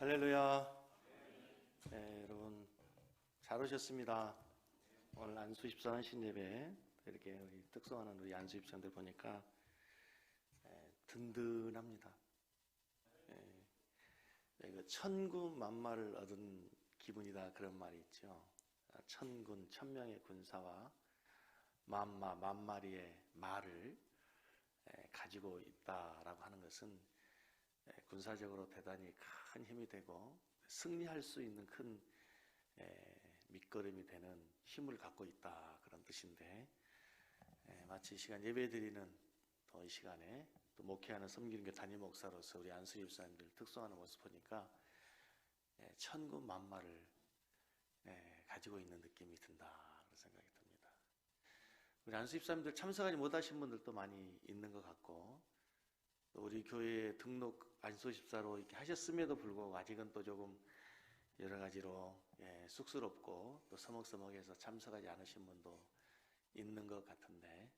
할렐루야. 네, 여러분 잘 오셨습니다. 오늘 안수집사 하신 예배 이렇게 우리 특성하는 우리 안수집사들 보니까 든든합니다. 천군만마를 얻은 기분이다 그런 말이 있죠. 천군, 천명의 군사와 만 마리의 말을 가지고 있다라고 하는 것은 군사적으로 대단히 큰 힘이 되고 승리할 수 있는 큰 밑거름이 되는 힘을 갖고 있다 그런 뜻인데, 마치 이 시간 예배드리는 또 이 시간에 또 목회하는 섬기는 교 담임 목사로서 우리 안수 집사님들 특성하는 모습 보니까 천군만마를 가지고 있는 느낌이 든다 그런 생각이 듭니다. 우리 안수 집사님들 참석하지 못하신 분들도 많이 있는 것 같고, 또 우리 교회에 등록 안수 집사로 이렇게 하셨음에도 불구하고 아직은 또 조금 여러 가지로 쑥스럽고 또 서먹서먹해서 참석하지 않으신 분도 있는 것 같은데,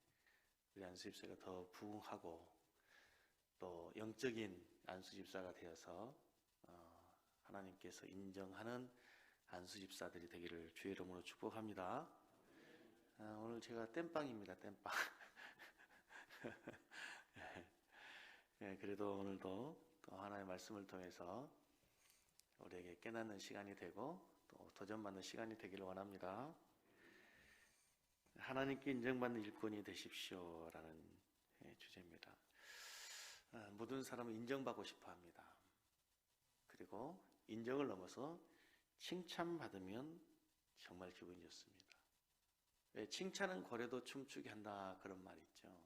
우리 안수 집사가 더 부흥하고 또 영적인 안수 집사가 되어서 하나님께서 인정하는 안수 집사들이 되기를 주의 이름으로 축복합니다. 오늘 제가 땜빵입니다. 땜빵. 그래도 오늘도 또 하나님의 말씀을 통해서 우리에게 깨닫는 시간이 되고 또 도전받는 시간이 되기를 원합니다. 하나님께 인정받는 일꾼이 되십시오 라는 주제입니다. 모든 사람은 인정받고 싶어 합니다. 그리고 인정을 넘어서 칭찬받으면 정말 기분이 좋습니다. 왜 칭찬은 고래도 춤추게 한다 그런 말이 있죠.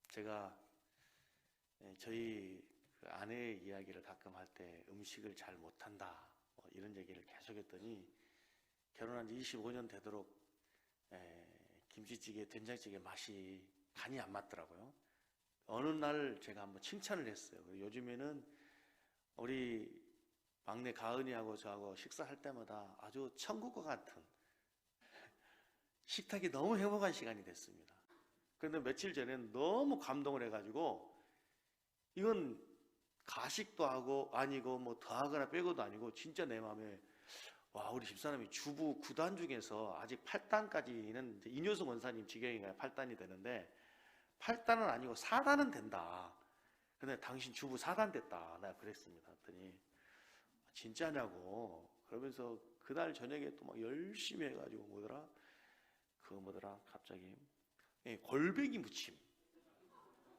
제가 저희 아내의 이야기를 가끔 할 때 음식을 잘 못한다 이런 얘기를 계속 했더니 결혼한 지 25년 되도록 김치찌개, 된장찌개 맛이 간이 안 맞더라고요. 어느 날 제가 한번 칭찬을 했어요. 요즘에는 우리 막내 가은이하고 저하고 식사할 때마다 아주 천국과 같은 식탁이 너무 행복한 시간이 됐습니다. 그런데 며칠 전에는 너무 감동을 해가지고, 이건 가식도 아니고 뭐 더하거나 빼고도 아니고 진짜 내 마음에, 와, 우리 집사람이 주부 9단 중에서 아직 8단까지는 이뇨성 원사님 지경이가 8단이 되는데 8단은 아니고 4단은 된다. 근데 당신 주부 4단 됐다. 내가 그랬습니다. 그랬더니 진짜냐고 그러면서 그날 저녁에 또 막 열심히 해가지고 뭐더라 갑자기 골뱅이 무침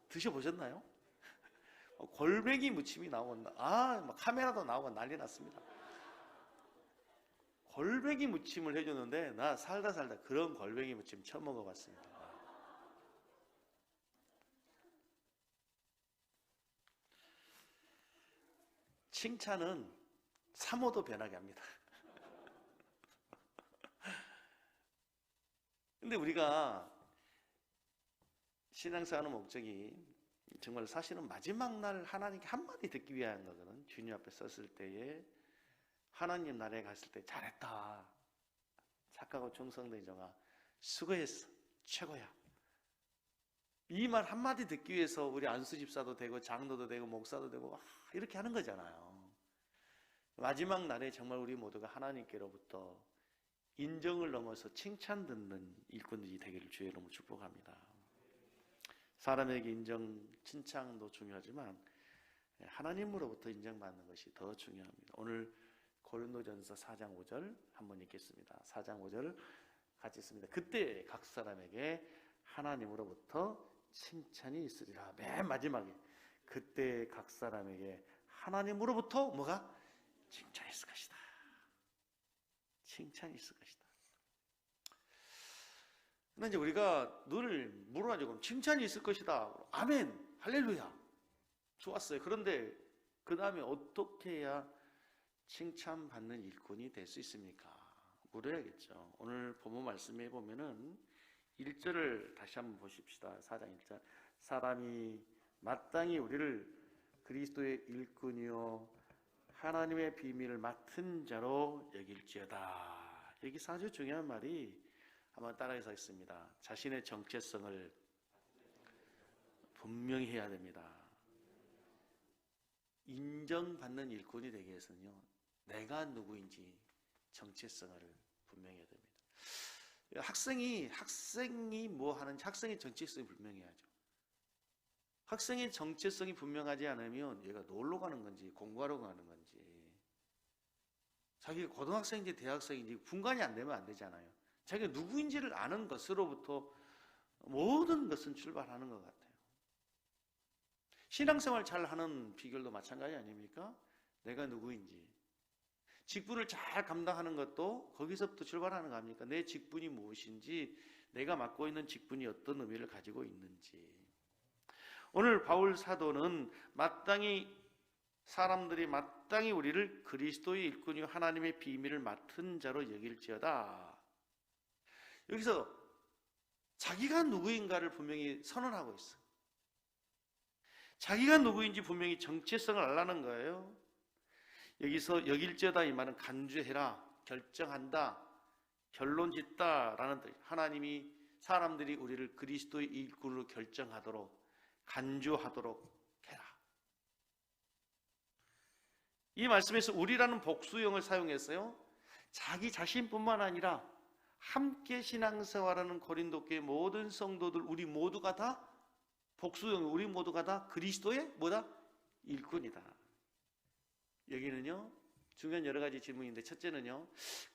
드셔보셨나요? 골뱅이 무침이 나오고 막 카메라도 나오고 난리 났습니다. 골뱅이 무침을 해줬는데 나 살다 그런 골뱅이 무침 처음 먹어봤습니다. 칭찬은 사모도 변하게 합니다. 근데 우리가 신앙생활하는 목적이 정말 사실은 마지막 날 하나님께 한마디 듣기 위한 거거든. 주님 앞에 섰을 때에 하나님 나라에 갔을 때 잘했다, 착하고 충성된 종아 수고했어, 최고야. 이 말 한마디 듣기 위해서 우리 안수 집사도 되고 장로도 되고 목사도 되고 이렇게 하는 거잖아요. 마지막 날에 정말 우리 모두가 하나님께로부터 인정을 넘어서 칭찬 듣는 일꾼들이 되기를 주의 이름으로 축복합니다. 사람에게 인정, 칭찬도 중요하지만 하나님으로부터 인정받는 것이 더 중요합니다. 오늘 고린도전서 4장 5절 한번 읽겠습니다. 4장 5절 같이 읽습니다. 그때 각 사람에게 하나님으로부터 칭찬이 있으리라. 맨 마지막에 그때 각 사람에게 하나님으로부터 뭐가? 칭찬이 있을 것이다. 칭찬이 있을 것이다. 근데 이제 우리가 늘 물어가지고 칭찬이 있을 것이다. 아멘, 할렐루야. 좋았어요. 그런데 그 다음에 어떻게 해야 칭찬받는 일꾼이 될 수 있습니까? 물어야겠죠. 오늘 본문 말씀에 보면은 1절을 다시 한번 보십시다. 4장 1절. 사람이 마땅히 우리를 그리스도의 일꾼이요 하나님의 비밀을 맡은 자로 여길지어다. 여기서 아주 중요한 말이, 한번 따라해서 하겠습니다. 자신의 정체성을 분명히 해야 됩니다. 인정받는 일꾼이 되기 위해서는요, 내가 누구인지 정체성을 분명히 해야 됩니다. 학생이 뭐 하는지, 학생의 정체성이 분명해야죠. 학생의 정체성이 분명하지 않으면 얘가 놀러 가는 건지 공부하러 가는 건지, 자기가 고등학생인지 대학생인지 분간이 안 되면 안 되잖아요. 자기가 누구인지를 아는 것으로부터 모든 것은 출발하는 것 같아요. 신앙생활 잘하는 비결도 마찬가지 아닙니까? 내가 누구인지, 직분을 잘 감당하는 것도 거기서부터 출발하는 거 아닙니까? 내 직분이 무엇인지, 내가 맡고 있는 직분이 어떤 의미를 가지고 있는지. 오늘 바울 사도는 사람들이 마땅히 우리를 그리스도의 일꾼이요 하나님의 비밀을 맡은 자로 여길지어다. 여기서 자기가 누구인가를 분명히 선언하고 있어요. 자기가 누구인지 분명히 정체성을 알라는 거예요. 여기서 여길지어다 이 말은 간주해라, 결정한다, 결론짓다라는 뜻. 하나님이 사람들이 우리를 그리스도의 일꾼으로 결정하도록, 간주하도록 해라. 이 말씀에서 우리라는 복수형을 사용했어요. 자기 자신뿐만 아니라 함께 신앙생활하는 고린도 교회 모든 성도들, 우리 모두가 다 복수형, 우리 모두가 다 그리스도의 뭐다? 일꾼이다. 여기는요, 중요한 여러 가지 질문인데, 첫째는요,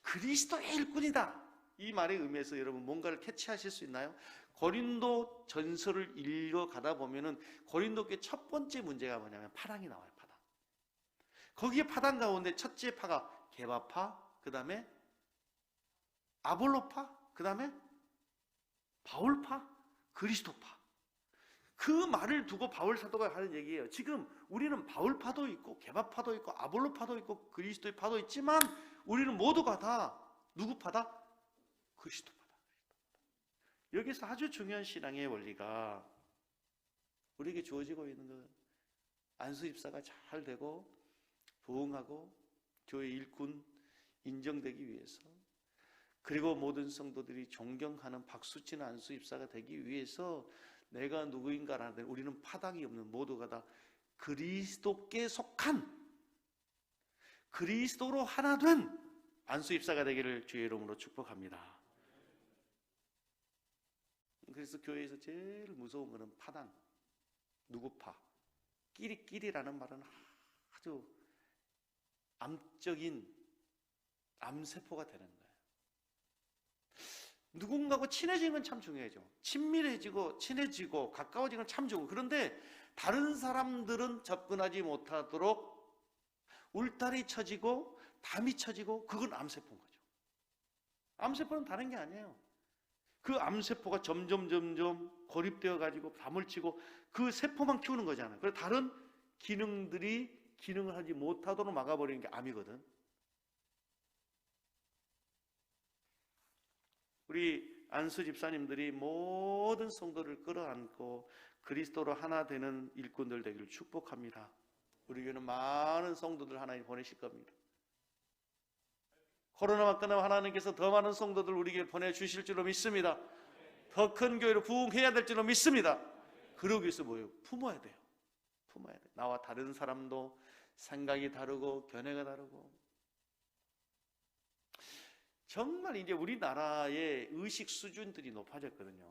그리스도의 일꾼이다. 이 말의 의미에서 여러분 뭔가를 캐치하실 수 있나요? 고린도 전서를 읽어가다 보면은 고린도 교회 첫 번째 문제가 뭐냐면 파당이 나와요. 파당. 거기에 파당 가운데 첫째 파가 게바파, 그 다음에 아볼로파, 그 다음에 바울파, 그리스도파. 그 말을 두고 바울 사도가 하는 얘기예요. 지금 우리는 바울파도 있고 게바파도 있고 아볼로파도 있고 그리스도의 파도 있지만 우리는 모두가 다 누구 파다? 그리스도 파다. 여기서 아주 중요한 신앙의 원리가 우리에게 주어지고 있는 것, 안수 집사가 잘 되고 부흥하고 교회 일꾼 인정되기 위해서, 그리고 모든 성도들이 존경하는 박수치는 안수 집사가 되기 위해서 내가 누구인가라는, 우리는 파당이 없는 모두가 다 그리스도께 속한, 그리스도로 하나 된 안수 집사가 되기를 주의 이름으로 축복합니다. 그래서 교회에서 제일 무서운 것은 파당, 누구파, 끼리끼리라는 말은 아주 암적인 암세포가 되는 거예요. 누군가하고 친해지는 건 참 중요하죠. 친밀해지고 친해지고 가까워지는 건 참 좋고, 그런데 다른 사람들은 접근하지 못하도록 울타리 쳐지고 담이 쳐지고, 그건 암세포인 거죠. 암세포는 다른 게 아니에요. 그 암세포가 점점 고립되어 가지고 담을 치고 그 세포만 키우는 거잖아요. 그래서 다른 기능들이 기능을 하지 못하도록 막아버리는 게 암이거든. 우리 안수 집사님들이 모든 성도를 끌어안고 그리스도로 하나 되는 일꾼들 되기를 축복합니다. 우리 교회는 많은 성도들 하나님 보내실 겁니다. 코로나가 끝나면 하나님께서 더 많은 성도들 우리 교회에 보내주실 줄로 믿습니다. 더 큰 교회로 부흥해야 될 줄로 믿습니다. 그러기 위해서 뭐예요? 품어야 돼요. 품어야 돼요. 나와 다른 사람도 생각이 다르고 견해가 다르고, 정말 이제 우리나라의 의식 수준들이 높아졌거든요.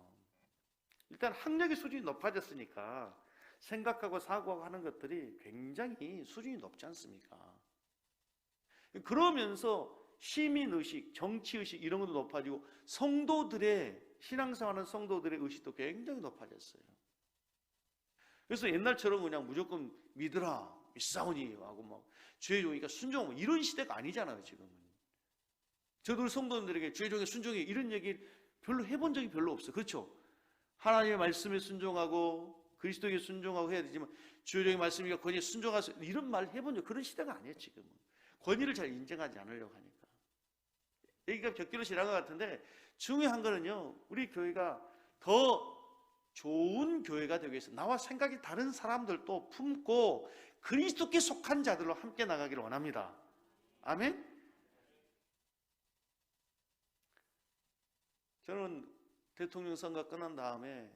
일단 학력의 수준이 높아졌으니까 생각하고 사고하고 하는 것들이 굉장히 수준이 높지 않습니까? 그러면서 시민의식, 정치의식 이런 것도 높아지고 성도들의, 신앙생활하는 성도들의 의식도 굉장히 높아졌어요. 그래서 옛날처럼 그냥 무조건 믿으라, 믿사오니 하고 막 주의 종이니까 순종하고 이런 시대가 아니잖아요, 지금은. 저도 우리 성도님들에게 주의 종에 순종해 이런 얘기 별로 해본 적이 별로 없어요. 그렇죠? 하나님의 말씀에 순종하고 그리스도에게 순종하고 해야 되지만 주의 종의 말씀이니까 권위에 순종하세요 이런 말 해본 적, 그런 시대가 아니에요. 지금은 권위를 잘 인정하지 않으려고 하니까. 얘기가 곁길로 지난 것 같은데, 중요한 거는요, 우리 교회가 더 좋은 교회가 되기 위해서 나와 생각이 다른 사람들도 품고 그리스도께 속한 자들로 함께 나가기를 원합니다. 아멘? 저는 대통령 선거 끝난 다음에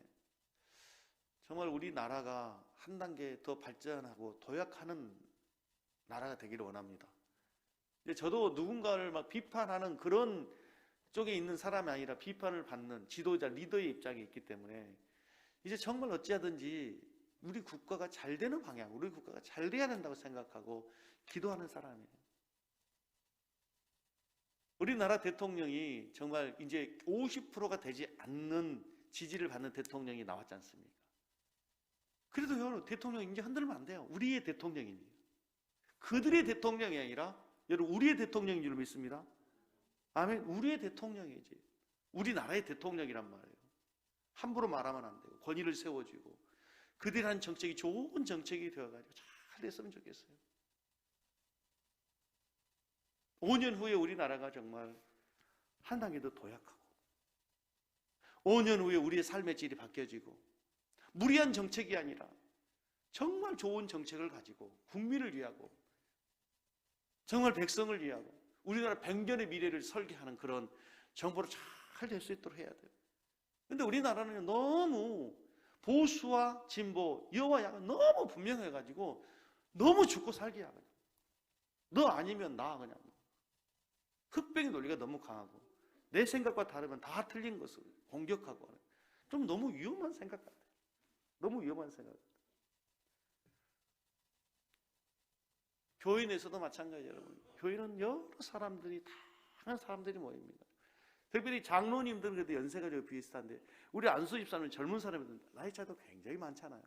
정말 우리나라가 한 단계 더 발전하고 도약하는 나라가 되기를 원합니다. 저도 누군가를 막 비판하는 그런 쪽에 있는 사람이 아니라 비판을 받는 지도자, 리더의 입장에 있기 때문에 이제 정말 어찌하든지 우리 국가가 잘 되는 방향, 우리 국가가 잘 돼야 된다고 생각하고 기도하는 사람이에요. 우리나라 대통령이 정말 이제 50%가 되지 않는 지지를 받는 대통령이 나왔지 않습니까? 그래도 여러분, 대통령 이제 흔들면 안 돼요. 우리의 대통령입니다. 그들의 대통령이 아니라 여러분, 우리의 대통령인 줄 믿습니다. 아멘. 우리의 대통령이지. 우리나라의 대통령이란 말이에요. 함부로 말하면 안 되고 권위를 세워주고 그들이 한 정책이 좋은 정책이 되어가지고 잘 됐으면 좋겠어요. 5년 후에 우리나라가 정말 한 단계 더 도약하고 5년 후에 우리의 삶의 질이 바뀌어지고 무리한 정책이 아니라 정말 좋은 정책을 가지고 국민을 위하고 정말 백성을 위하고 우리나라 100년의 미래를 설계하는 그런 정부로 잘 될 수 있도록 해야 돼요. 근데 우리나라는 너무 보수와 진보, 여와 야가 너무 분명해가지고 너무 죽고 살기 하거든. 너 아니면 나 그냥. 흑백의 논리가 너무 강하고 내 생각과 다르면 다 틀린 것을 공격하고 하는 좀 너무 위험한 생각 같아요. 너무 위험한 생각. 교회 내에서도 마찬가지예요, 여러분. 교회는 여러 사람들이, 다양한 사람들이 모입니다. 특별히 장로님들은 그래도 연세가 좀 비슷한데 우리 안수 집사는 젊은 사람들 나이 차이도 굉장히 많잖아요.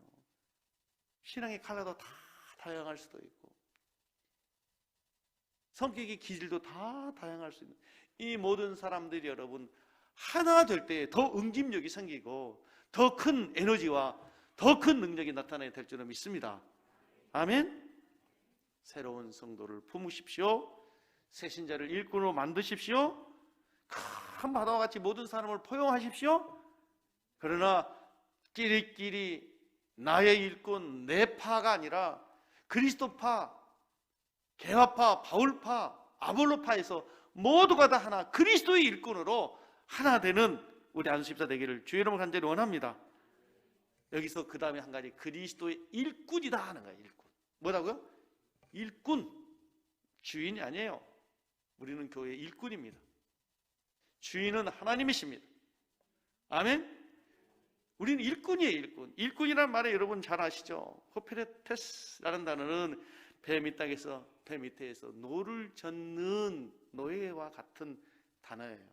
신앙의 컬러도 다 다양할 수도 있고 성격의 기질도 다 다양할 수 있는 이 모든 사람들이 여러분 하나 될 때 더 응집력이 생기고 더 큰 에너지와 더 큰 능력이 나타나야 될 줄은 믿습니다. 아멘. 새로운 성도를 품으십시오. 새 신자를 일꾼으로 만드십시오. 큰 바다와 같이 모든 사람을 포용하십시오. 그러나 끼리끼리 나의 일꾼, 내 파가 아니라 그리스도파, 개화파, 바울파, 아볼로파에서 모두가 다 하나 그리스도의 일꾼으로 하나 되는 우리 안수집사 되기를 주의 이름으로 간절히 원합니다. 여기서 그 다음에 한 가지 그리스도의 일꾼이다 하는 거예요. 일꾼. 뭐라고요? 일꾼. 주인이 아니에요. 우리는 교회의 일꾼입니다. 주인은 하나님이십니다. 아멘. 우리는 일꾼이에요. 일꾼. 일꾼이란 말에 여러분 잘 아시죠? 호페레테스라는 단어는 배 밑에서 노를 젓는 노예와 같은 단어예요.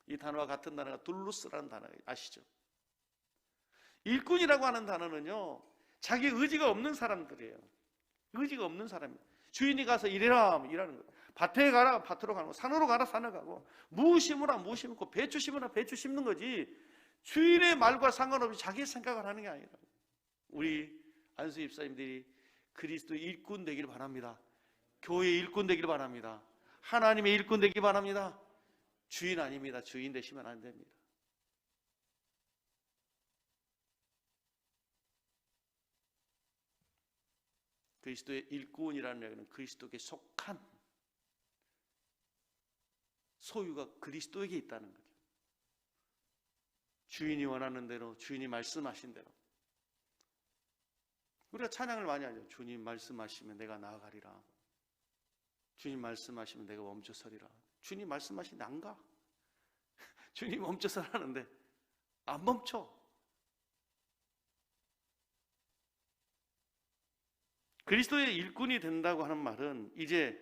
이 단어와 같은 단어가 둘루스라는 단어 아시죠? 일꾼이라고 하는 단어는요, 자기 의지가 없는 사람들이에요. 의지가 없는 사람이에요. 주인이 가서 일해라 일하는 거예요. 밭에 가라 밭으로 가는 거, 산으로 가라 산을 가고, 무 심으라 무 심고, 배추 심으라 배추 심는 거지 주인의 말과 상관없이 자기 생각을 하는 게 아니라 우리 안수 집사님들이 그리스도의 일꾼 되기를 바랍니다. 교회의 일꾼 되기를 바랍니다. 하나님의 일꾼 되기를 바랍니다. 주인 아닙니다. 주인 되시면 안 됩니다. 그리스도의 일꾼이라는 얘기는 그리스도에게 속한 소유가 그리스도에게 있다는 거죠. 주인이 원하는 대로, 주인이 말씀하신 대로. 우리가 찬양을 많이 하죠. 주님 말씀하시면 내가 나아가리라. 주님 말씀하시면 내가 멈춰서리라. 주님 말씀하시는데 안 가. 주님 멈춰서라는데 안 멈춰. 그리스도의 일꾼이 된다고 하는 말은 이제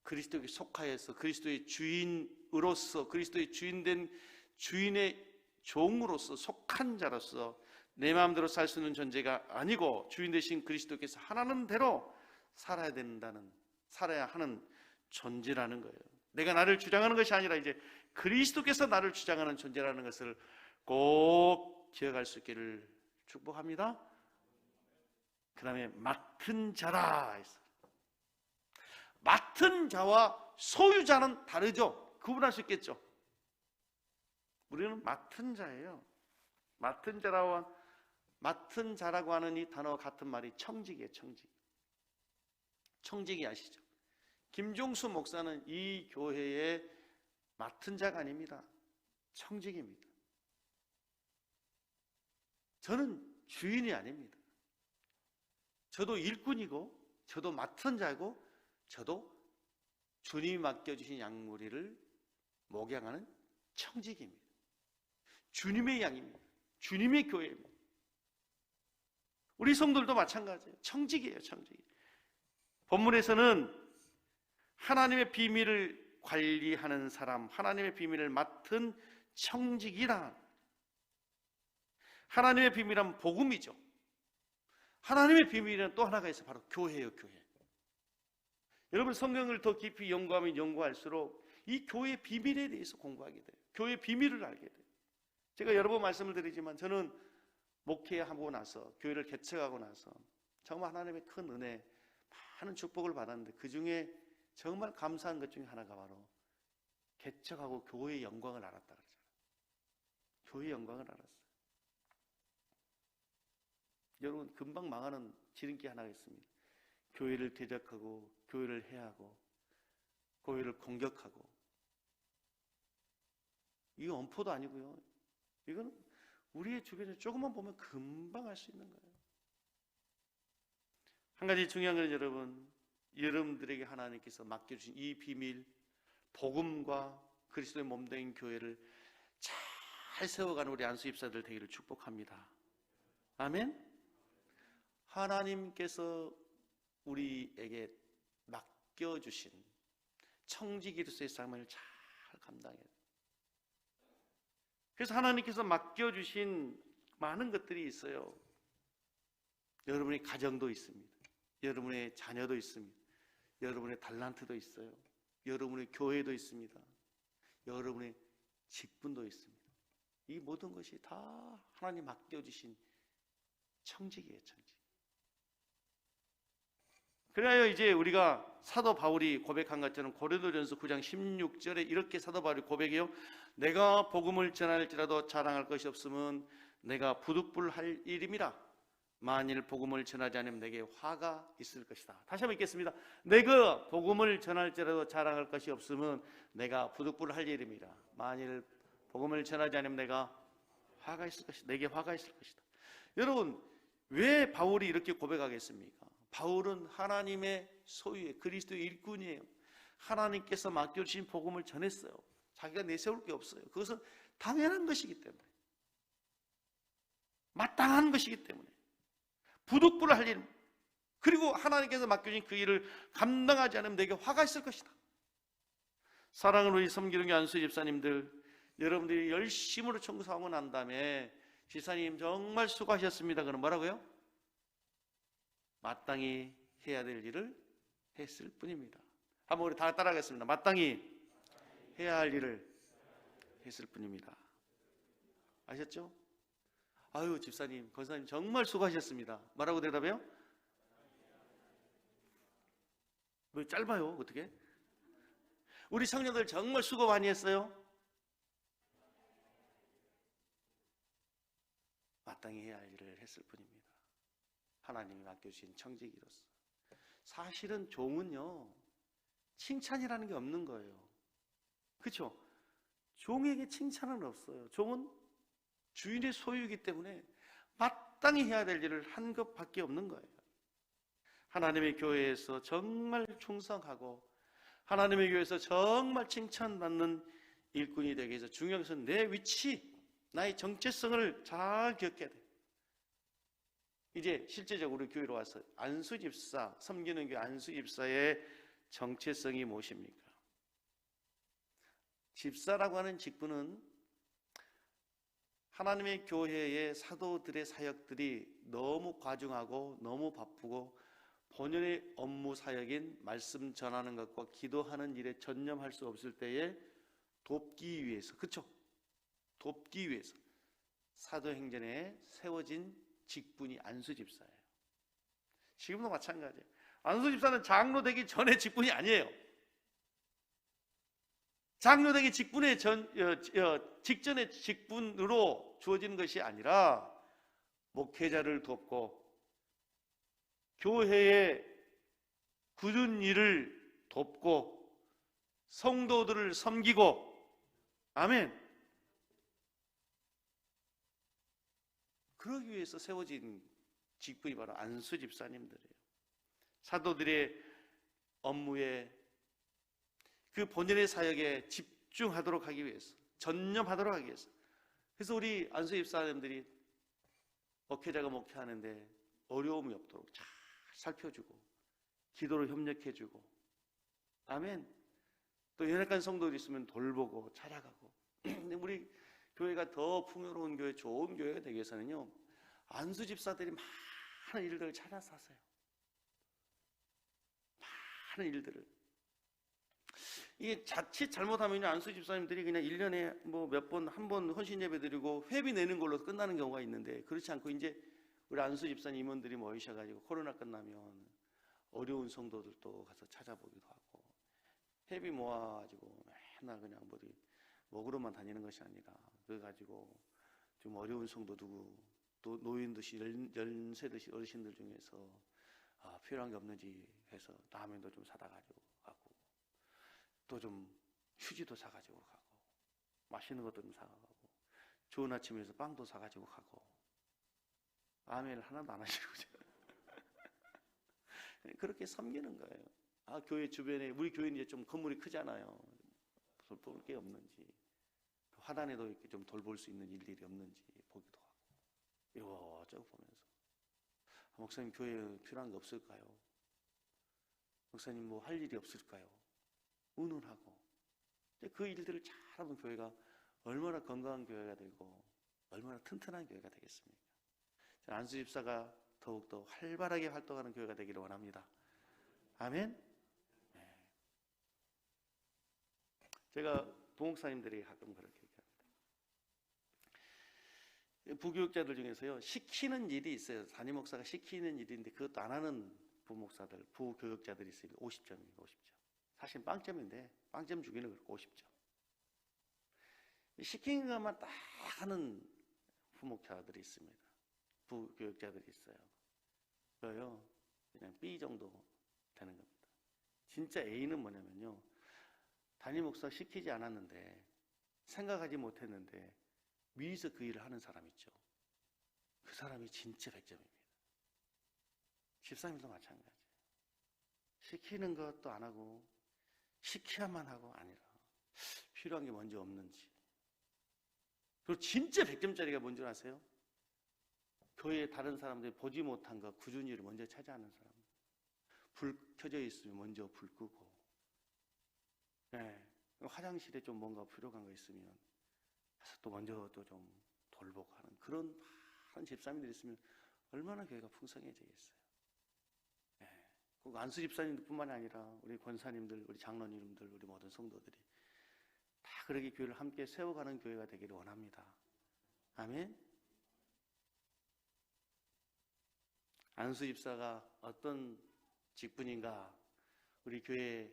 그리스도에게 속하여서 그리스도의 주인으로서, 그리스도의 주인된 주인의 종으로서, 속한 자로서 내 마음대로 살 수 있는 존재가 아니고 주인 되신 그리스도께서 하나는 대로 살아야 된다는, 살아야 하는 존재라는 거예요. 내가 나를 주장하는 것이 아니라 이제 그리스도께서 나를 주장하는 존재라는 것을 꼭 기억할 수 있기를 축복합니다. 그 다음에 맡은 자라 했어요. 맡은 자와 소유자는 다르죠. 구분할 수 있겠죠. 우리는 맡은 자예요. 맡은 자라고 하는 이 단어와 같은 말이 청직이에요. 청직. 청직이 아시죠? 김종수 목사는 이 교회의 맡은 자가 아닙니다. 청직입니다. 저는 주인이 아닙니다. 저도 일꾼이고 저도 맡은 자고 저도 주님이 맡겨주신 양무리를 목양하는 청직입니다. 주님의 양입니다. 주님의 교회입니다. 우리 성도들도 마찬가지예요. 청직이에요. 청직. 본문에서는 하나님의 비밀을 관리하는 사람, 하나님의 비밀을 맡은 청직이라. 하나님의 비밀은 복음이죠. 하나님의 비밀은 또 하나가 있어요. 바로 교회예요. 교회. 여러분 성경을 더 깊이 연구하면 연구할수록 이 교회의 비밀에 대해서 공부하게 돼요. 교회의 비밀을 알게 돼요. 제가 여러 번 말씀을 드리지만 저는 목회하고 나서 교회를 개척하고 나서 정말 하나님의 큰 은혜, 많은 축복을 받았는데 그 중에 정말 감사한 것 중에 하나가 바로 개척하고 교회의 영광을 알았다 그러잖아요. 교회의 영광을 알았어요. 여러분 금방 망하는 지름길 하나가 있습니다. 교회를 대적하고 교회를 해하고 교회를 공격하고, 이거 엄포도 아니고요. 이건 우리의 주변에 조금만 보면 금방 알 수 있는 거예요. 한 가지 중요한 건 여러분들에게 하나님께서 맡겨주신 이 비밀, 복음과 그리스도의 몸된 교회를 잘 세워가는 우리 안수 집사들 되기를 축복합니다. 아멘. 하나님께서 우리에게 맡겨주신 청지 기도의 삶을 잘 감당해야 돼요. 그래서 하나님께서 맡겨주신 많은 것들이 있어요. 여러분의 가정도 있습니다. 여러분의 자녀도 있습니다. 여러분의 달란트도 있어요. 여러분의 교회도 있습니다. 여러분의 직분도 있습니다. 이 모든 것이 다 하나님 맡겨주신 청직이에요. 청직. 그래야 이제 우리가 사도 바울이 고백한 것처럼 고린도전서 9장 16절에 이렇게 사도 바울이 고백해요. 내가 복음을 전할지라도 자랑할 것이 없으면 내가 부득불할 일임이라. 만일 복음을 전하지 않으면 내게 화가 있을 것이다. 다시 한번 읽겠습니다. 내가 복음을 전할지라도 자랑할 것이 없으면 내가 부득불할 일임이라. 만일 복음을 전하지 않으면 내가 화가 있을 것이다. 내게 화가 있을 것이다. 여러분, 왜 바울이 이렇게 고백하겠습니까? 바울은 하나님의 소유의 그리스도의 일꾼이에요. 하나님께서 맡겨주신 복음을 전했어요. 자기가 내세울 게 없어요. 그것은 당연한 것이기 때문에, 마땅한 것이기 때문에, 부득불할 일, 그리고 하나님께서 맡겨진 그 일을 감당하지 않으면 내게 화가 있을 것이다. 사랑하는 우리 섬기는 안수 집사님들, 여러분들이 열심으로 청구하고 난 다음에 집사님 정말 수고하셨습니다. 그럼 뭐라고요? 마땅히 해야 될 일을 했을 뿐입니다. 한번 우리 다 따라하겠습니다. 마땅히 해야 할 일을 했을 뿐입니다. 아셨죠? 아유 집사님, 권사님 정말 수고하셨습니다. 뭐라고 대답해요? 뭐 짧아요. 어떻게? 우리 청년들 정말 수고 많이 했어요. 마땅히 해야 할 일을 했을 뿐입니다. 하나님이 맡겨주신 청지기로서. 사실은 종은요, 칭찬이라는 게 없는 거예요. 그렇죠? 종에게 칭찬은 없어요. 종은 주인의 소유이기 때문에 마땅히 해야 될 일을 한 것밖에 없는 거예요. 하나님의 교회에서 정말 충성하고 하나님의 교회에서 정말 칭찬받는 일꾼이 되기 위해서 중요한 것은 내 위치, 나의 정체성을 잘 기억해야 돼요. 이제 실제적으로 우리 교회로 와서 안수집사, 섬기는 교회 안수집사의 정체성이 무엇입니까? 집사라고 하는 직분은 하나님의 교회의 사도들의 사역들이 너무 과중하고 너무 바쁘고 본연의 업무 사역인 말씀 전하는 것과 기도하는 일에 전념할 수 없을 때에 돕기 위해서, 그렇죠? 돕기 위해서 사도행전에 세워진 직분이 안수집사예요. 지금도 마찬가지예요. 안수집사는 장로 되기 전에 직분이 아니에요. 장로 되기 직전의 직분으로 주어지는 것이 아니라 목회자를 돕고 교회의 굳은 일을 돕고 성도들을 섬기고, 아멘. 그러기 위해서 세워진 직분이 바로 안수 집사님들이에요. 사도들의 업무에, 그 본연의 사역에 집중하도록 하기 위해서, 전념하도록 하기 위해서. 그래서 우리 안수 집사님들이 목회자가 목회하는데 어려움이 없도록 잘 살펴주고 기도로 협력해주고, 아멘. 또 연약한 성도들이 있으면 돌보고 찾아가고. 근데 우리 교회가 더 풍요로운 교회, 좋은 교회가 되기 위해서는요, 안수 집사들이 많은 일들을 찾아서 하세요. 많은 일들을. 이게 자칫 잘못하면 안수 집사님들이 그냥 1년에 뭐 몇 번, 한 번 헌신 예배 드리고 회비 내는 걸로 끝나는 경우가 있는데, 그렇지 않고 이제 우리 안수 집사님 임원들이 모이셔가지고 코로나 끝나면 어려운 성도들도 가서 찾아보기도 하고, 회비 모아가지고 맨날 그냥 어디 먹으러만 다니는 것이 아니라, 그거 가지고 좀 어려운 성도 두고, 또 노인듯이 연세드시 어르신들 중에서 필요한 게 없는지 해서 라면도 좀 사다 가지고 가고, 또 좀 휴지도 사가지고 가고, 맛있는 것도 좀 사가고, 좋은 아침에서 빵도 사가지고 가고. 아멘을 하나도 안 하시고 그렇게 섬기는 거예요. 교회 주변에, 우리 교회는 이제 좀 건물이 크잖아요. 돌볼 게 없는지, 화단에도 이렇게 좀 돌볼 수 있는 일들이 없는지 보기도 하고, 이거저거 보면서, 목사님 교회에 필요한 게 없을까요? 목사님 뭐 할 일이 없을까요? 의논하고. 그 일들을 잘하면 교회가 얼마나 건강한 교회가 되고 얼마나 튼튼한 교회가 되겠습니까? 안수 집사가 더욱더 활발하게 활동하는 교회가 되기를 원합니다. 아멘. 네. 제가 부목사님들이 가끔 그렇게 얘기합니다. 부교육자들 중에서요, 시키는 일이 있어요. 담임 목사가 시키는 일인데 그것도 안 하는 부목사들, 부교육자들이 있습니다. 50점입니다. 50점. 사실 빵점인데 빵점 주기는 그렇고 50점. 시키는 것만 딱 하는 부목자들이 있습니다. 부교육자들이 있어요. 그거요, 그냥 B 정도 되는 겁니다. 진짜 A는 뭐냐면요, 담임 목사 시키지 않았는데, 생각하지 못했는데 위에서 그 일을 하는 사람 있죠. 그 사람이 진짜 100점입니다. 집사님도 마찬가지예요. 시키는 것도 안 하고 시켜야만 하고 아니라 필요한 게 뭔지 없는지. 그리고 진짜 100점짜리가 뭔지 아세요? 교회에 다른 사람들이 보지 못한 거 꾸준히를 먼저 찾아하는 사람. 불 켜져 있으면 먼저 불 끄고, 네. 화장실에 좀 뭔가 필요한 거 있으면 가서 또 먼저 또 좀 돌보고 하는 그런 많은 집사님들이 있으면 얼마나 교회가 풍성해지겠어요. 네. 꼭 안수 집사님뿐만이 아니라 우리 권사님들, 우리 장로님들, 우리 모든 성도들이 다 그렇게 교회를 함께 세워가는 교회가 되기를 원합니다. 아멘. 안수 집사가 어떤 직분인가, 우리 교회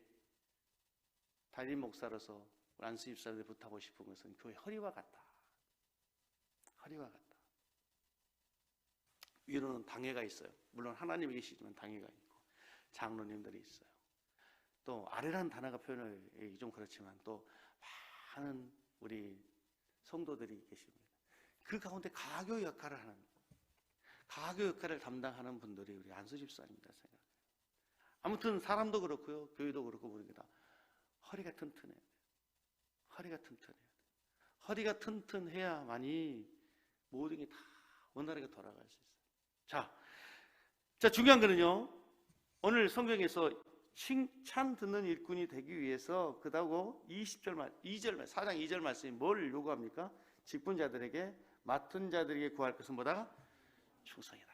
담임 목사로서 안수 집사를 부탁하고 싶은 것은 교회 허리와 같다. 허리와 같다. 위로는 당회가 있어요. 물론 하나님이 계시지만 당회가 있고 장로님들이 있어요. 또 아래라는 단어가 표현을 좀 그렇지만 또 많은 우리 성도들이 계십니다. 그 가운데 가교 역할을 하는, 가교 역할을 담당하는 분들이 우리 안수 집사입니다. 생각해요. 아무튼 사람도 그렇고요, 교회도 그렇고 모릅니다. 허리가 튼튼해야 돼요. 허리가 튼튼해야 돼요. 허리가 튼튼해야만이 모든 게 다 원활하게 돌아갈 수 있어요. 자, 중요한 거는요, 오늘 성경에서 칭찬 듣는 일꾼이 되기 위해서 그다고 4장 2절 말씀이 뭘 요구합니까? 직분자들에게, 맡은 자들에게 구할 것은 뭐다? 충성이다.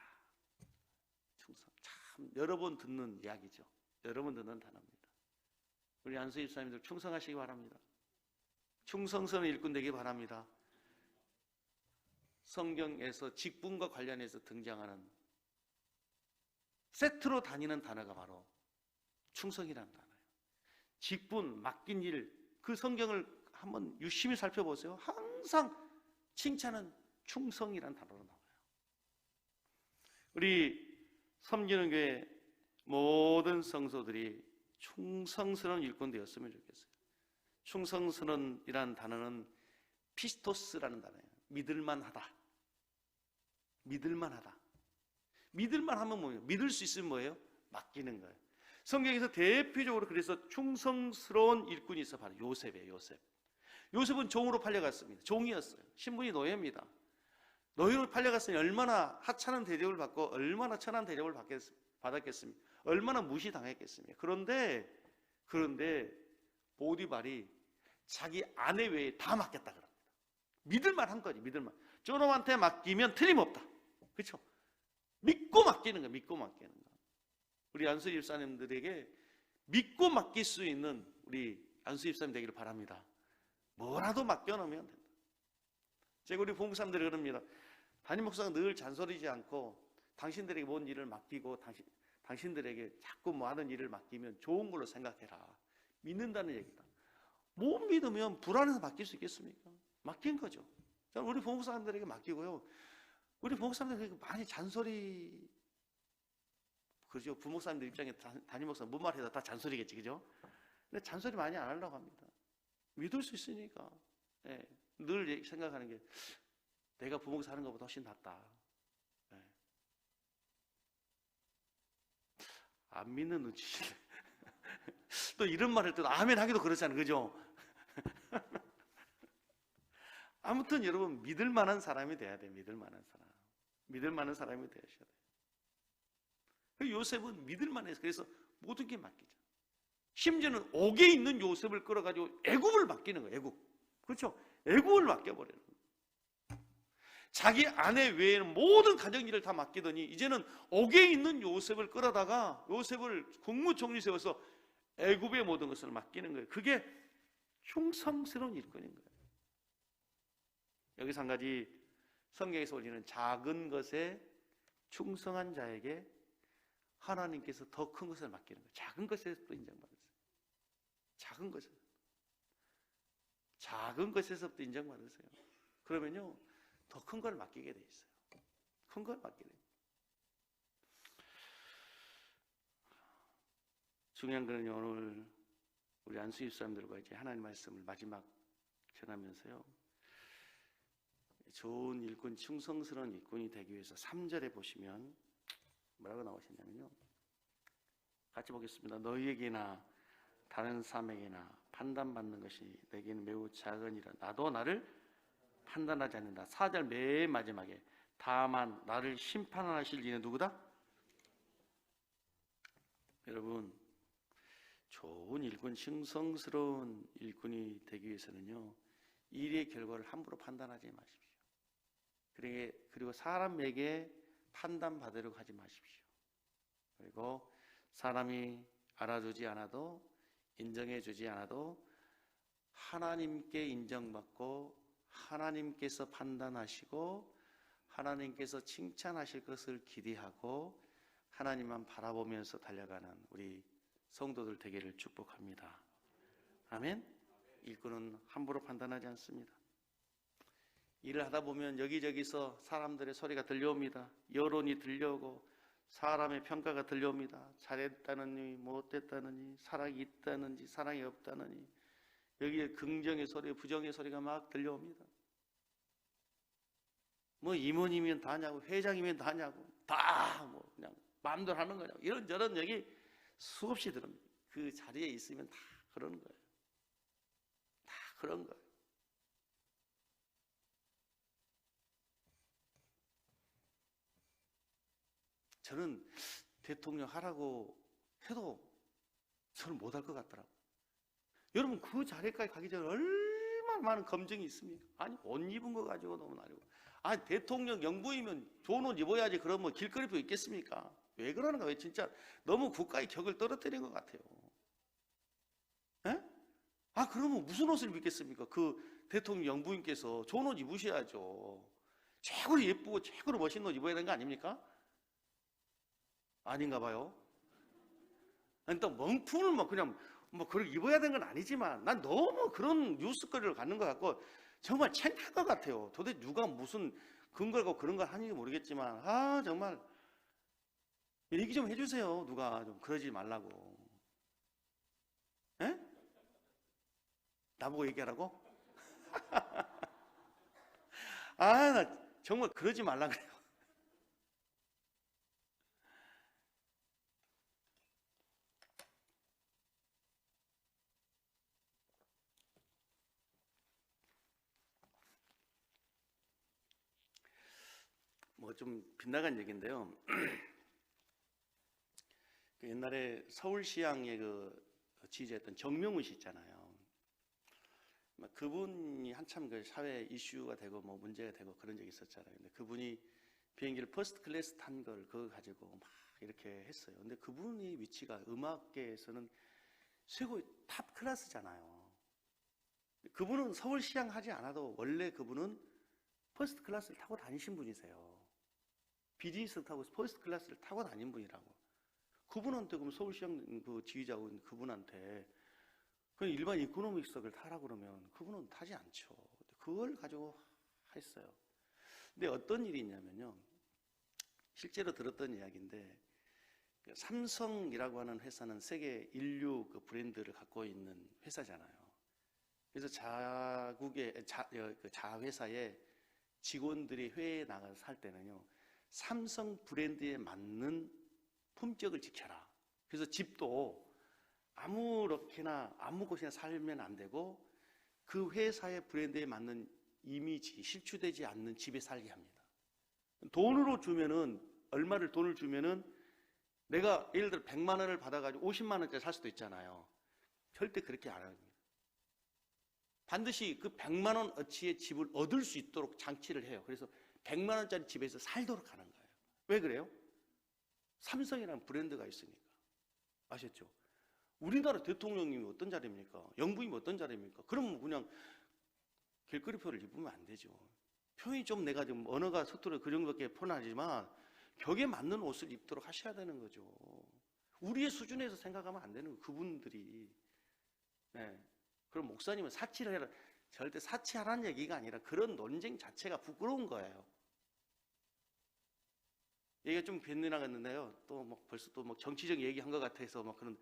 충성. 참 여러 번 듣는 이야기죠. 여러 번 듣는 단어입니다. 우리 안수 집사님들 충성하시기 바랍니다. 충성스러운 일꾼 되기 바랍니다. 성경에서 직분과 관련해서 등장하는 세트로 다니는 단어가 바로 충성이라는 단어예요. 직분, 맡긴 일, 그 성경을 한번 유심히 살펴보세요. 항상 칭찬은 충성이라는 단어로 나와요. 우리 섬기는 교회 모든 성도들이 충성스러운 일꾼 되었으면 좋겠어요. 충성스러운이라는 단어는 피스토스라는 단어예요. 믿을만하다. 믿을만하다. 믿을만하면 뭐예요? 믿을 수 있으면 뭐예요? 맡기는 거예요. 성경에서 대표적으로 그래서 충성스러운 일꾼이 있어 바로 요셉이에요. 요셉은 종으로 팔려갔습니다. 종이었어요. 신분이 노예입니다. 노예로 팔려갔으니 얼마나 하찮은 대접을 받고 얼마나 천한 대접을 받았겠습니까? 얼마나 무시당했겠습니까? 그런데 보디발이 자기 아내 외에 다 맡겼다 그럽니다. 믿을만한 거지, 믿을만. 저놈한테 맡기면 틀림없다. 그렇죠? 믿고 맡기는 거야, 믿고 맡기는 거. 우리 안수 집사님들에게 믿고 맡길 수 있는 우리 안수 집사님 되기를 바랍니다. 뭐라도 맡겨놓으면 된다. 제가 우리 부목사님들이 그럽니다. 담임 목사가 늘 잔소리지 않고 당신들에게 뭔 일을 맡기고 당신들에게 자꾸 뭐 하는 일을 맡기면 좋은 걸로 생각해라. 믿는다는 얘기다. 못 믿으면 불안해서 맡길 수 있겠습니까? 맡긴 거죠. 저는 우리 부목사님들에게 맡기고요. 우리 부목사님들에게 많이 잔소리, 그죠? 부목사님들 입장에 담임 목사 뭔 말해도 다 잔소리겠지, 그죠? 근데 잔소리 많이 안 하려고 합니다. 믿을 수 있으니까. 예, 늘 생각하는 게 내가 부목사 하는 것보다 훨씬 낫다. 예. 안 믿는 눈치. 또 이런 말을 또 아멘 하기도 그렇잖아요, 그죠? 아무튼 여러분 믿을 만한 사람이 돼야 돼요. 믿을 만한 사람이 되셔야 돼요. 요셉은 믿을 만해서 그래서 모든 게 맡기죠. 심지어는 옥에 있는 요셉을 끌어가지고 애굽을 맡기는 거예요. 애굽. 그렇죠? 애굽을 맡겨버리는 거예요. 자기 아내 외에는 모든 가정일을 다 맡기더니 이제는 옥에 있는 요셉을 끌어다가 요셉을 국무총리 세워서 애굽의 모든 것을 맡기는 거예요. 그게 충성스러운 일꾼인 거예요. 여기서 한 가지 성경에서 올리는 작은 것에 충성한 자에게 하나님께서 더 큰 것을 맡기는 거예요. 작은 것에서부터 인정받으세요. 작은 것에서부터 인정받으세요. 그러면요 더 큰 걸 맡기게 돼 있어요. 큰 걸 맡기게 돼요. 중요한 거는 오늘 우리 안수입 사람들과 이제 하나님 말씀을 마지막 전하면서요. 좋은 일꾼, 충성스러운 일꾼이 되기 위해서 3절에 보시면 뭐라고 나오시냐면요. 같이 보겠습니다. 너희에게나 다른 사람에게나 판단받는 것이 내게는 매우 작으니라. 나도 나를 판단하지 않는다. 4절 맨 마지막에 다만 나를 심판하실 이는 누구다? 여러분 좋은 일꾼, 충성스러운 일꾼이 되기 위해서는요. 일의 결과를 함부로 판단하지 마십시오. 그리고 사람에게 판단받으려고 하지 마십시오. 그리고 사람이 알아주지 않아도 인정해주지 않아도 하나님께 인정받고 하나님께서 판단하시고 하나님께서 칭찬하실 것을 기대하고 하나님만 바라보면서 달려가는 우리 성도들 되기를 축복합니다. 아멘. 일꾼은 함부로 판단하지 않습니다. 일을 하다 보면 여기저기서 사람들의 소리가 들려옵니다. 여론이 들려오고 사람의 평가가 들려옵니다. 잘했다느니 못했다느니 사랑이 있다는지 사랑이 없다느니 여기에 긍정의 소리, 부정의 소리가 막 들려옵니다. 뭐 임원이면 다냐고 회장이면 다냐고 다 뭐 그냥 마음대로 하는 거냐고 이런저런 여기 수없이 들읍니다. 그 자리에 있으면 다 그러는 거예요. 다 그런 거예요. 저는 대통령 하라고 해도 저는 못할 것 같더라고요. 여러분 그 자리까지 가기 전에 얼마나 많은 검증이 있습니까? 아니 옷 입은 거 가지고 너무 나르고 아니 대통령 영부이면 좋은 옷 입어야지 그러면 길거리도 있겠습니까? 왜 그러는가? 왜 진짜 너무 국가의 격을 떨어뜨린 것 같아요. 에? 아 그러면 무슨 옷을 입겠습니까? 그 대통령 영부인께서 좋은 옷 입으셔야죠. 최고로 예쁘고 최고로 멋있는 옷 입어야 되는 거 아닙니까? 아닌가 봐요. 아니, 또 명품을 뭐 그냥 뭐 그렇게 입어야 되는 건 아니지만 난 너무 그런 뉴스거리를 갖는 것 같고 정말 창피할 것 같아요. 도대체 누가 무슨 근거를 갖고 그런 걸 하는지 모르겠지만 아 정말 얘기 좀 해주세요. 누가 좀 그러지 말라고. 에? 나보고 얘기하라고? 아 나 정말 그러지 말라 그래요. 뭐 좀 빗나간 얘기인데요. 그 옛날에 서울시장의 그 지지했던 정명훈 씨 있잖아요. 그분이 한참 그 사회 이슈가 되고 뭐 문제가 되고 그런 적이 있었잖아요. 근데 그분이 비행기를 퍼스트 클래스 탄 걸 그거 가지고 막 이렇게 했어요. 근데 그분의 위치가 음악계에서는 최고 탑 클래스잖아요. 그분은 서울시장 하지 않아도 원래 그분은 퍼스트 클래스를 타고 다니신 분이세요. 비즈니스 타고 퍼스트 클래스를 타고 다닌 분이라고. 그분한테 그럼 서울시장 그 지휘자인 그분한테 그냥 일반 이코노믹석을 타라 그러면 그분은 타지 않죠. 그걸 가지고 했어요. 근데 어떤 일이 있냐면요. 실제로 들었던 이야기인데 삼성이라고 하는 회사는 세계 인류 그 브랜드를 갖고 있는 회사잖아요. 그래서 자회사의 직원들이 회의에 나가서 살 때는요. 삼성 브랜드에 맞는 품격을 지켜라. 그래서 집도 아무렇게나 아무 곳이나 살면 안 되고 그 회사의 브랜드에 맞는 이미지, 실추되지 않는 집에 살게 합니다. 돈으로 주면은 얼마를 돈을 주면은 내가 예를 들어 100만 원을 받아가지고 50만 원짜리 살 수도 있잖아요. 절대 그렇게 안 합니다. 반드시 그 100만 원어치의 집을 얻을 수 있도록 장치를 해요. 그래서 100만 원짜리 집에서 살도록 하는 거예요. 왜 그래요? 삼성이라는 브랜드가 있으니까. 아셨죠? 우리나라 대통령님이 어떤 자리입니까? 영부인이 어떤 자리입니까? 그러면 그냥 길거리표를 입으면 안 되죠. 표현이 좀 내가 좀 언어가 서투르 그 정도밖에 표현하지만 격에 맞는 옷을 입도록 하셔야 되는 거죠. 우리의 수준에서 생각하면 안 되는 거예요. 그분들이. 네. 그럼 목사님은 사치를 해라. 절대 사치하라는 얘기가 아니라 그런 논쟁 자체가 부끄러운 거예요. 얘기가 좀 빗나갔는데요. 또 뭐 벌써 또 뭐 정치적 얘기한 것 같아서 막 그런.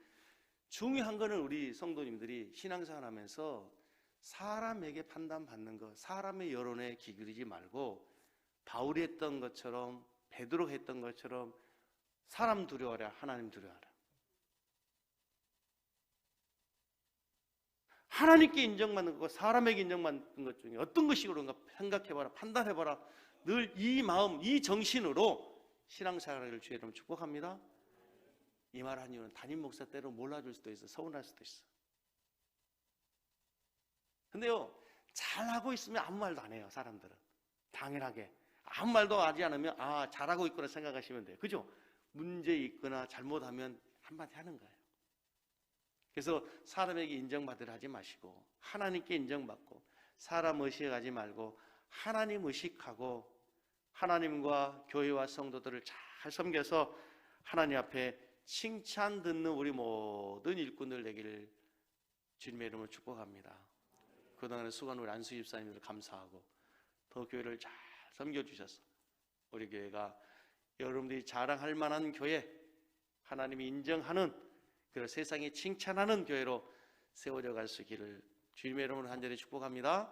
중요한 거는 우리 성도님들이 신앙생활 하면서 사람에게 판단받는 것, 사람의 여론에 기울이지 말고 바울이 했던 것처럼 베드로가 했던 것처럼 사람 두려워하라, 하나님 두려워하라. 하나님께 인정받는 것과 사람에게 인정받는 것 중에 어떤 것이 그런가 생각해봐라, 판단해봐라. 늘 이 마음, 이 정신으로 신앙생활을 주의 이름으로 축복합니다. 이 말 한 이유는 담임 목사 때로 몰라줄 수도 있어, 서운할 수도 있어. 근데요, 잘하고 있으면 아무 말도 안 해요, 사람들은. 당연하게. 아무 말도 하지 않으면, 아, 잘하고 있구나 생각하시면 돼요. 그죠? 문제 있거나 잘못하면 한마디 하는 거예요. 그래서 사람에게 인정받으려 하지 마시고, 하나님께 인정받고, 사람 의식하지 말고, 하나님 의식하고, 하나님과 교회와 성도들을 잘 섬겨서 하나님 앞에 칭찬 듣는 우리 모든 일꾼들 되기를 주님의 이름으로 축복합니다. 그동안에 수고한 우리 안수 집사님들 감사하고 더 교회를 잘 섬겨주셔서 우리 교회가 여러분들이 자랑할 만한 교회, 하나님이 인정하는 그런 세상에 칭찬하는 교회로 세워져 갈 수 있기를 주님의 이름으로 간절히 축복합니다.